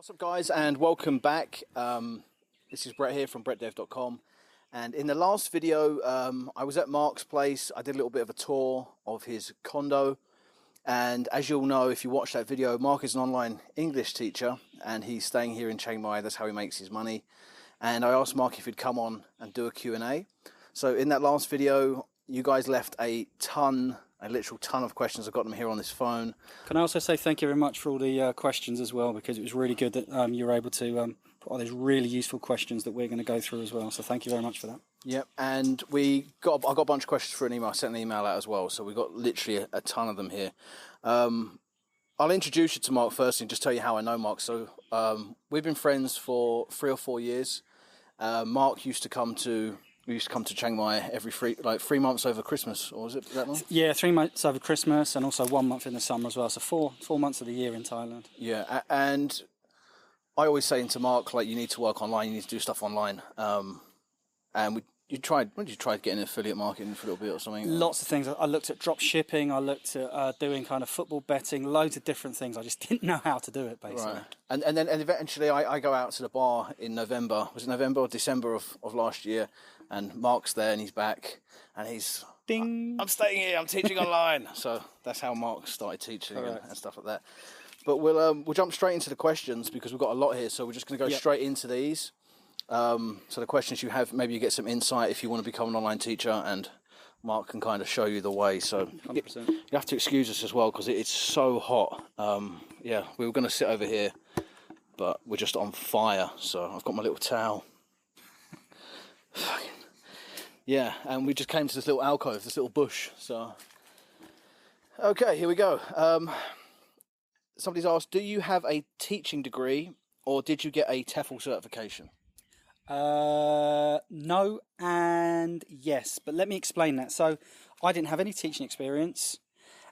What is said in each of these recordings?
What's up, guys, and welcome back. This is Brett here from brettdev.com, and in the last video I was at Mark's place. I did a little bit of a tour of his condo, and as you'll know if you watch that video, Mark is an online English teacher and he's staying here in Chiang Mai. That's how he makes his money. And I asked Mark if he'd come on and do a Q&A. So in that last video you guys left a literal ton of questions. I've got them here on this phone. Can I also say thank you very much for all the questions as well, because it was really good that you were able to put all these really useful questions that we're going to go through as well. So thank you very much for that. Yep, and I got a bunch of questions for an email. I sent an email out as well, so we got literally a ton of them here. I'll introduce you to Mark first and just tell you how I know Mark. So we've been friends for 3 or 4 years. Mark used to come to Chiang Mai every 3 months over Christmas, or was it that long? Yeah, 3 months over Christmas and also 1 month in the summer as well. So four months of the year in Thailand. Yeah, and I always say to Mark, like, you need to work online, you need to do stuff online. And when did you try getting affiliate marketing for a little bit or something? Lots of things. I looked at drop shipping. I looked at doing kind of football betting, loads of different things. I just didn't know how to do it, basically. Right. And then eventually I go out to the bar in November. Was it November or December of last year? And Mark's there and he's back and he's... Ding! I'm staying here, I'm teaching online. So that's how Mark started teaching Correct. and stuff like that. But we'll jump straight into the questions because we've got a lot here. So we're just going to go straight into these. So the questions you have, maybe you get some insight if you want to become an online teacher, and Mark can kind of show you the way. So 100%. you have to excuse us as well because it's so hot. Yeah, we were going to sit over here, but we're just on fire. So I've got my little towel. Yeah, and we just came to this little alcove, this little bush. So, okay, here we go. Somebody's asked, do you have a teaching degree or did you get a TEFL certification? No and yes, but let me explain that. So I didn't have any teaching experience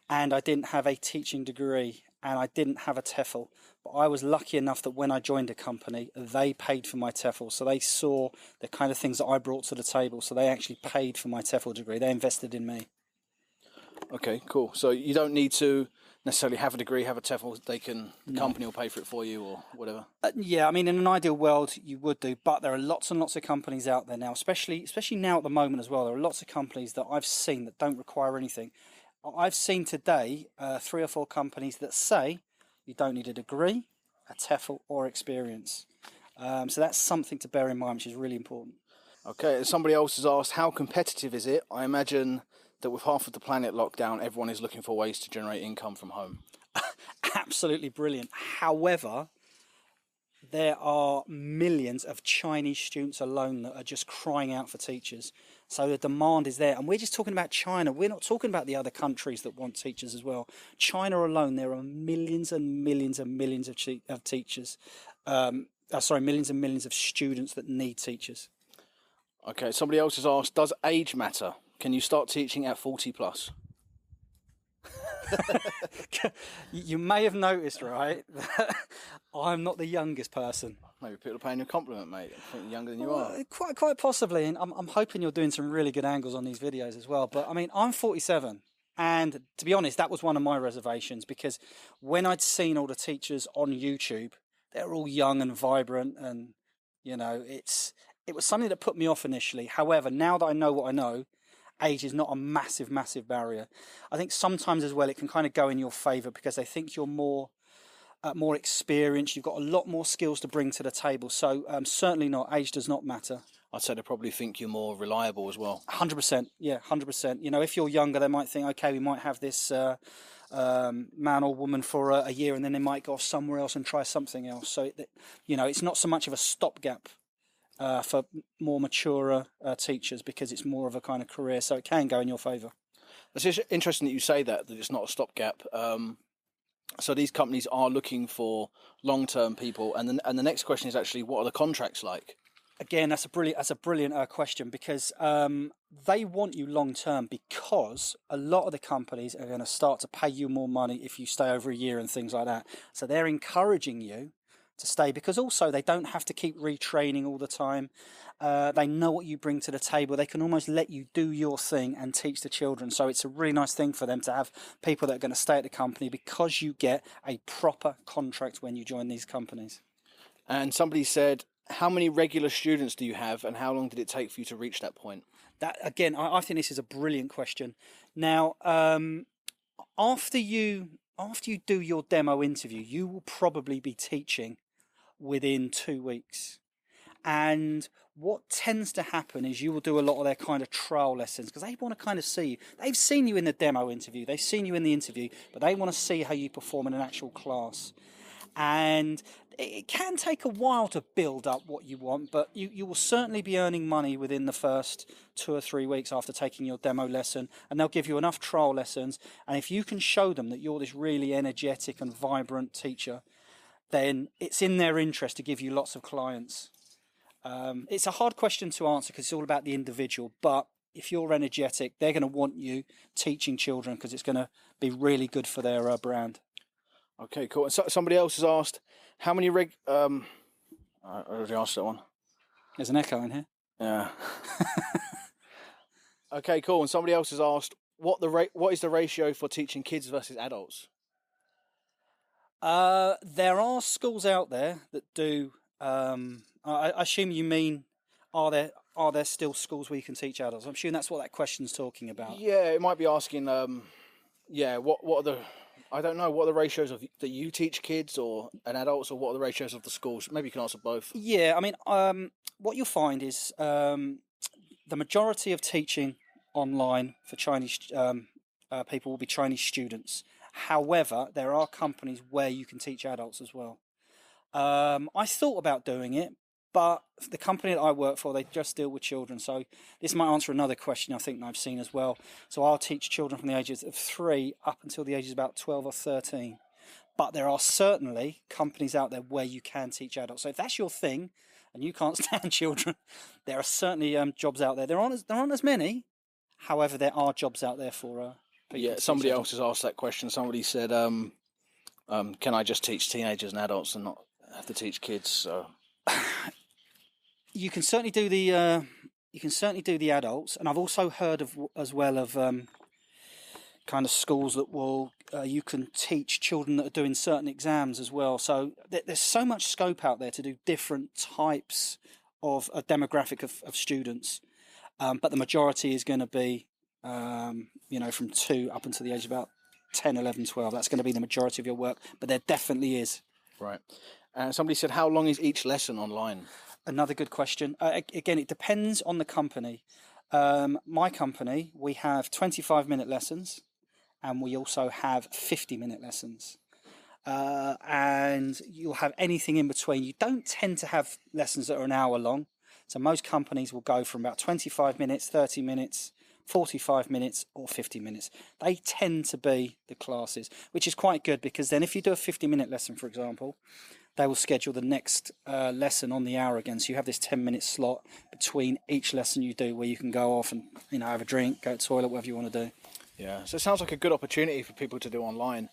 and I didn't have a teaching degree and I didn't have a TEFL, but I was lucky enough that when I joined a company, they paid for my TEFL. So they saw the kind of things that I brought to the table. So they actually paid for my TEFL degree. They invested in me. Okay, cool. So you don't need to necessarily have a degree, have a TEFL. The company will pay for it for you or whatever. Yeah, I mean, in an ideal world, you would do, but there are lots and lots of companies out there now, especially now at the moment as well. There are lots of companies that I've seen that don't require anything. I've seen today 3 or 4 companies that say you don't need a degree, a TEFL, or experience. So that's something to bear in mind, which is really important. Okay, somebody else has asked, how competitive is it? I imagine that with half of the planet locked down, everyone is looking for ways to generate income from home. Absolutely brilliant. However, there are millions of Chinese students alone that are just crying out for teachers. So the demand is there. And we're just talking about China. We're not talking about the other countries that want teachers as well. China alone, there are millions and millions and millions of teachers. Millions and millions of students that need teachers. Okay, somebody else has asked, does age matter? Can you start teaching at 40 plus? You may have noticed, right, that I'm not the youngest person. Maybe people are paying you a compliment, mate. I think you're younger than you are. Quite possibly, and I'm hoping you're doing some really good angles on these videos as well. But I mean, I'm 47, and to be honest, that was one of my reservations, because when I'd seen all the teachers on YouTube, they're all young and vibrant, and you know, it was something that put me off initially. However, now that I know what I know, age is not a massive barrier. I think sometimes as well it can kind of go in your favour because they think you're more experienced, you've got a lot more skills to bring to the table. So certainly not, age does not matter. I'd say they probably think you're more reliable as well. 100%, yeah, 100%. You know, if you're younger, they might think, okay, we might have this man or woman for a year, and then they might go off somewhere else and try something else. So, you know, it's not so much of a stopgap for more mature teachers, because it's more of a kind of career, so it can go in your favour. It's interesting that you say that it's not a stopgap. So these companies are looking for long-term people, and the next question is actually, what are the contracts like? Again, that's a brilliant question, because they want you long-term, because a lot of the companies are going to start to pay you more money if you stay over a year and things like that. So they're encouraging you to stay, because also they don't have to keep retraining all the time. They know what you bring to the table. They can almost let you do your thing and teach the children. So it's a really nice thing for them to have people that are going to stay at the company, because you get a proper contract when you join these companies. And somebody said, how many regular students do you have, and how long did it take for you to reach that point? That again, I think this is a brilliant question. Now, after you do your demo interview, you will probably be teaching within 2 weeks. And what tends to happen is you will do a lot of their kind of trial lessons because they want to kind of see you. They've seen you in the demo interview, they've seen you in the interview, but they want to see how you perform in an actual class. And it can take a while to build up what you want, but you will certainly be earning money within the first 2 or 3 weeks after taking your demo lesson, and they'll give you enough trial lessons. And if you can show them that you're this really energetic and vibrant teacher, then it's in their interest to give you lots of clients. It's a hard question to answer because it's all about the individual, but if you're energetic, they're going to want you teaching children because it's going to be really good for their brand. Okay, cool. And somebody else has asked, how many I already asked that one. There's an echo in here. Yeah. Okay, cool. And somebody else has asked, what is the ratio for teaching kids versus adults? There are schools out there that do. I assume you mean, are there still schools where you can teach adults? I'm assuming that's what that question's talking about. Yeah, it might be asking. What are the? I don't know. What are the ratios of that you teach kids and adults, or what are the ratios of the schools? Maybe you can answer both. Yeah, I mean, what you'll find is the majority of teaching online for Chinese people will be Chinese students. However, there are companies where you can teach adults as well. I thought about doing it, but the company that I work for, they just deal with children. So this might answer another question I think I've seen as well. So I'll teach children from the ages of 3 up until the ages of about 12 or 13. But there are certainly companies out there where you can teach adults. So if that's your thing and you can't stand children, there are certainly jobs out there. There aren't as many. However, there are jobs out there for people. Yeah, somebody else has asked that question. Somebody said, can I just teach teenagers and adults and not have to teach kids? So you can certainly do the adults, and I've also heard of kind of schools that will you can teach children that are doing certain exams as well. So there's so much scope out there to do different types of a demographic of students, but the majority is going to be from 2 up until the age of about 10, 11, 12. That's going to be the majority of your work, but there definitely is. Right. Somebody said, how long is each lesson online? Another good question. Again, it depends on the company. My company, we have 25-minute lessons, and we also have 50-minute lessons. And you'll have anything in between. You don't tend to have lessons that are an hour long. So most companies will go from about 25 minutes, 30 minutes, 45 minutes or 50 minutes. They tend to be the classes, which is quite good because then if you do a 50-minute lesson, for example, they will schedule the next lesson on the hour again. So you have this 10-minute slot between each lesson you do where you can go off and have a drink, go to the toilet, whatever you want to do. Yeah, so it sounds like a good opportunity for people to do online.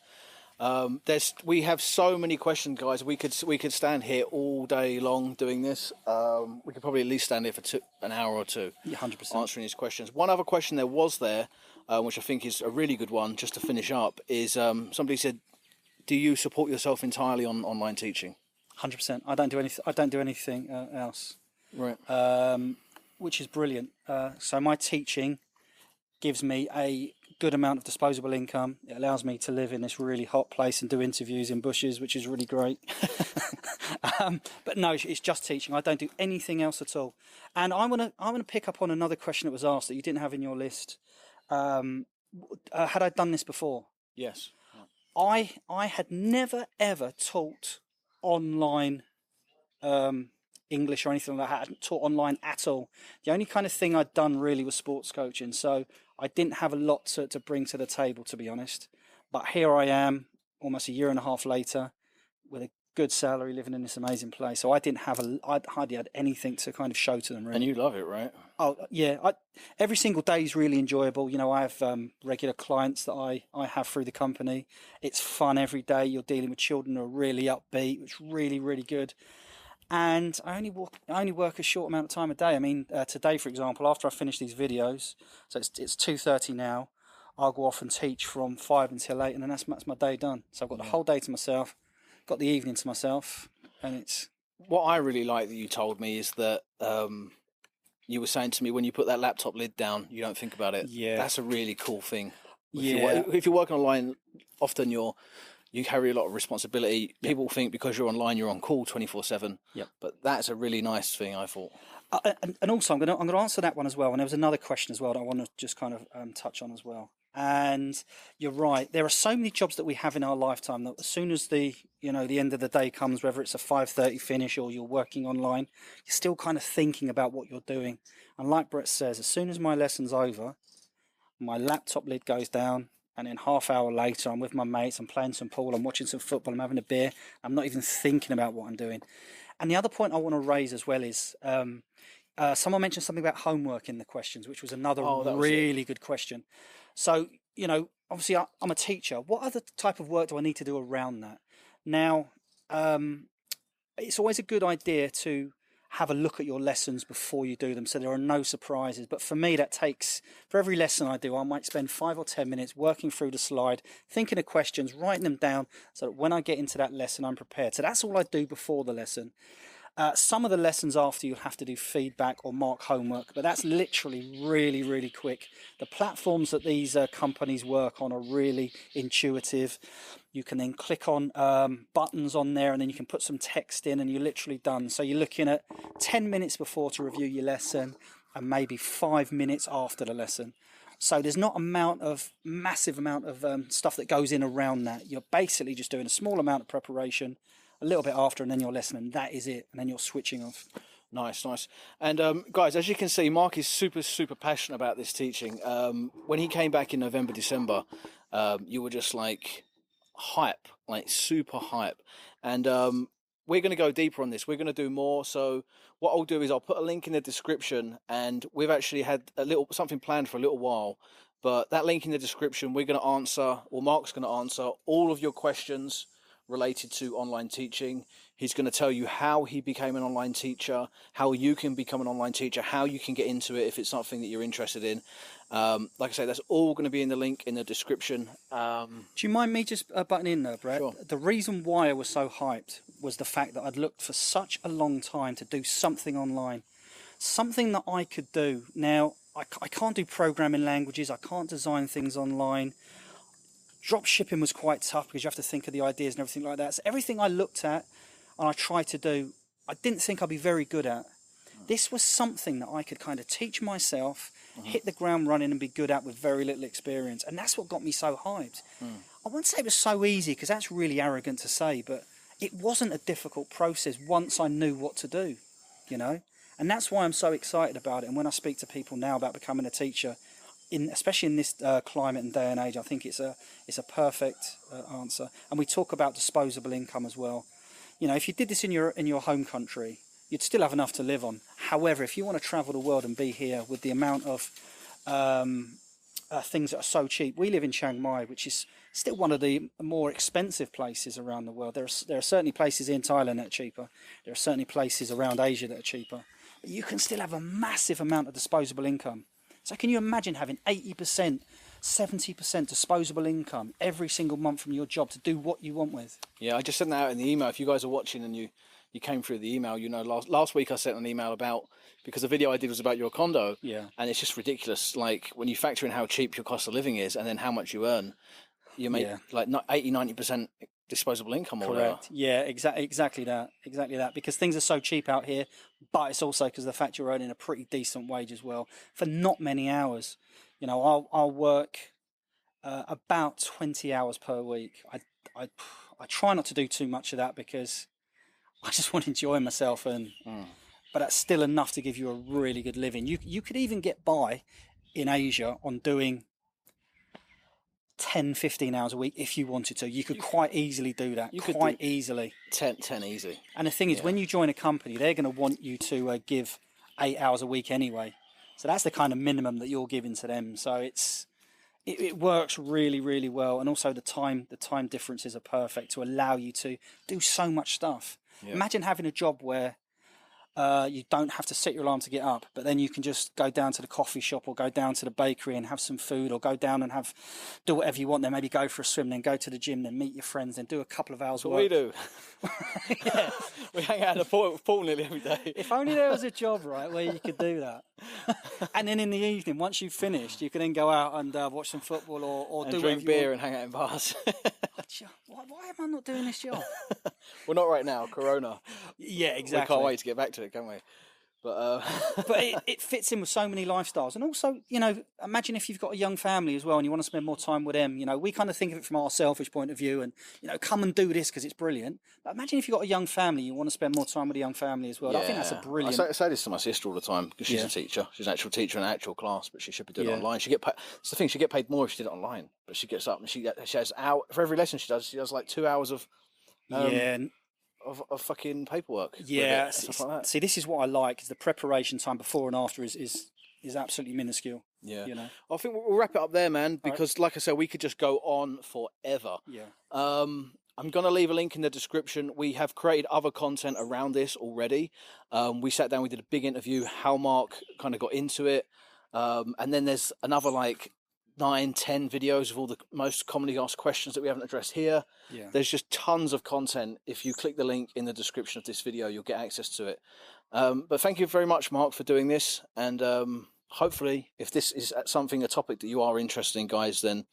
We have so many questions, guys. We could stand here all day long doing this. We could probably at least stand here for an hour or two, 100%. answering these questions. One other question there was which I think is a really good one, just to finish up, is somebody said, do you support yourself entirely on online teaching? 100%. I don't do anything else. Right. Which is brilliant. So my teaching gives me a good amount of disposable income. It allows me to live in this really hot place and do interviews in bushes, which is really great. But no, it's just teaching. I don't do anything else at all. And I want to pick up on another question that was asked that you didn't have in your list. Had I done this before? Yes. I had never ever taught online English or anything like that. I hadn't taught online at all. The only kind of thing I'd done really was sports coaching, so I didn't have a lot to bring to the table, to be honest. But here I am, almost a year and a half later, with a good salary, living in this amazing place. So I hardly had anything to kind of show to them, really. And you love it, right? Oh, yeah. Every single day is really enjoyable. I have regular clients that I have through the company. It's fun every day. You're dealing with children who are really upbeat. It's really, really good. And I only work a short amount of time a day. I mean, today, for example, after I finish these videos, so it's 2:30 now, I'll go off and teach from 5 until 8, and then that's my day done. So I've got the whole day to myself, got the evening to myself, and it's... what I really like that you told me is that you were saying to me, when you put that laptop lid down, you don't think about it. Yeah. That's a really cool thing. Yeah. If you're working online, often you carry a lot of responsibility. Yep. People think because you're online, you're on call 24/7. Yep. But that's a really nice thing, I thought. And also, I'm going to answer that one as well. And there was another question as well that I want to just kind of touch on as well. And you're right. There are so many jobs that we have in our lifetime that as soon as the end of the day comes, whether it's a 5:30 finish or you're working online, you're still kind of thinking about what you're doing. And like Brett says, as soon as my lesson's over, my laptop lid goes down, and then half hour later, I'm with my mates, I'm playing some pool, I'm watching some football, I'm having a beer. I'm not even thinking about what I'm doing. And the other point I want to raise as well is someone mentioned something about homework in the questions, which was another really good question. So, obviously I'm a teacher. What other type of work do I need to do around that? Now, it's always a good idea to have a look at your lessons before you do them, so there are no surprises. But for me, that takes, for every lesson I do, I might spend 5 or 10 minutes working through the slide, thinking of questions, writing them down, so that when I get into that lesson, I'm prepared. So that's all I do before the lesson. Some of the lessons after, you'll have to do feedback or mark homework, but that's literally really, really quick. The platforms that these companies work on are really intuitive. You can then click on buttons on there, and then you can put some text in, and you're literally done. So you're looking at 10 minutes before to review your lesson, and maybe 5 minutes after the lesson. So there's not massive amount of stuff that goes in around that. You're basically just doing a small amount of preparation, a little bit after, and then your lesson, and that is it. And then you're switching off. Nice. And guys, as you can see, Mark is super, super passionate about this teaching. When he came back in November, December, you were just like hype, like super hype. And we're going to go deeper on this. We're going to do more. So what I'll do is I'll put a link in the description, and we've actually had something planned for a little while. But that link in the description, we're going to answer, or Mark's going to answer all of your questions related to online teaching. He's going to tell you how he became an online teacher, how you can become an online teacher, how you can get into it if it's something that you're interested in. Like I say, that's all going to be in the link in the description. Do you mind me just butting in there, Brett? Sure. The reason why I was so hyped was the fact that I'd looked for such a long time to do something online, something that I could do. Now, I can't do programming languages, I can't design things online. Drop shipping was quite tough because you have to think of the ideas and everything like that. So everything I looked at and I tried to do, I didn't think I'd be very good at. This was something that I could kind of teach myself, hit the ground running and be good at with very little experience. And that's what got me so hyped. I wouldn't say it was so easy, because that's really arrogant to say, but it wasn't a difficult process once I knew what to do, And that's why I'm so excited about it. And when I speak to people now about becoming a teacher, especially in this climate and day and age, I think it's a perfect answer. And we talk about disposable income as well. If you did this in your home country, you'd still have enough to live on. However, if you want to travel the world and be here with the amount of things that are so cheap, we live in Chiang Mai, which is still one of the more expensive places around the world. There are certainly places in Thailand that are cheaper. There are certainly places around Asia that are cheaper. But you can still have a massive amount of disposable income. So can you imagine having 80%, 70% disposable income every single month from your job to do what you want with? Yeah, I just sent that out in the email. If you guys are watching and you came through the email, last week I sent an email because the video I did was about your condo. Yeah. And it's just ridiculous. Like when you factor in how cheap your cost of living is and then how much you earn, you make like 80, 90% disposable income or whatever. Correct. Yeah, exactly that. Because things are so cheap out here, but it's also because of the fact you're earning a pretty decent wage as well for not many hours. I'll work about 20 hours per week. I try not to do too much of that because I just want to enjoy myself, but that's still enough to give you a really good living. You could even get by in Asia on doing 10, 15 hours a week if you wanted to. You could quite easily do that. You quite easily. 10 easy. And the thing is, when you join a company, they're going to want you to give 8 hours a week anyway. So that's the kind of minimum that you're giving to them. So it works really, really well. And also the time differences are perfect to allow you to do so much stuff. Yeah. Imagine having a job where You don't have to set your alarm to get up, but then you can just go down to the coffee shop or go down to the bakery and have some food, or go down and do whatever you want. Then maybe go for a swim, then go to the gym, then meet your friends, then do a couple of hours That's work. what we do. Yeah. We hang out in the pool nearly every day. If only there was a job, right, where you could do that. And then in the evening, once you've finished, you can then go out and watch some football or And do drink whatever beer you and hang out in bars. want. Why am I not doing this job? Well, not right now, Corona. Yeah, We exactly. can't wait to get back to it, can we? But But it fits in with so many lifestyles. And also, you know, imagine if you've got a young family as well and you want to spend more time with them. You know, we kind of think of it from our selfish point of view and, you know, come and do this because it's brilliant. But imagine if you've got a young family, you want to spend more time with a young family as well. I think that's a brilliant... I say this to my sister all the time because she's a teacher. She's an actual teacher in an actual class, but she should be doing it online. She get paid, it's the thing, she get paid more if she did it online. But she gets up and she has for every lesson she does like 2 hours of of fucking paperwork. Yeah, stuff like that. See, this is what I like, is the preparation time before and after is absolutely minuscule. Yeah. You know? I think we'll wrap it up there, man, because like I said, we could just go on forever. Yeah. I'm going to leave a link in the description. We have created other content around this already. We sat down, we did a big interview, how Mark kind of got into it. And then there's another like 9-10 videos of all the most commonly asked questions that we haven't addressed here. Yeah. There's just tons of content. If you click the link in the description of this video, you'll get access to it. But thank you very much, Mark, for doing this. And hopefully, if this is a topic that you are interested in, guys, then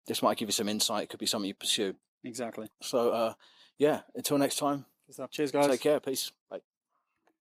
this might give you some insight. It could be something you pursue. Exactly. So, yeah, until next time. Cheers, guys. Take care. Peace. Bye.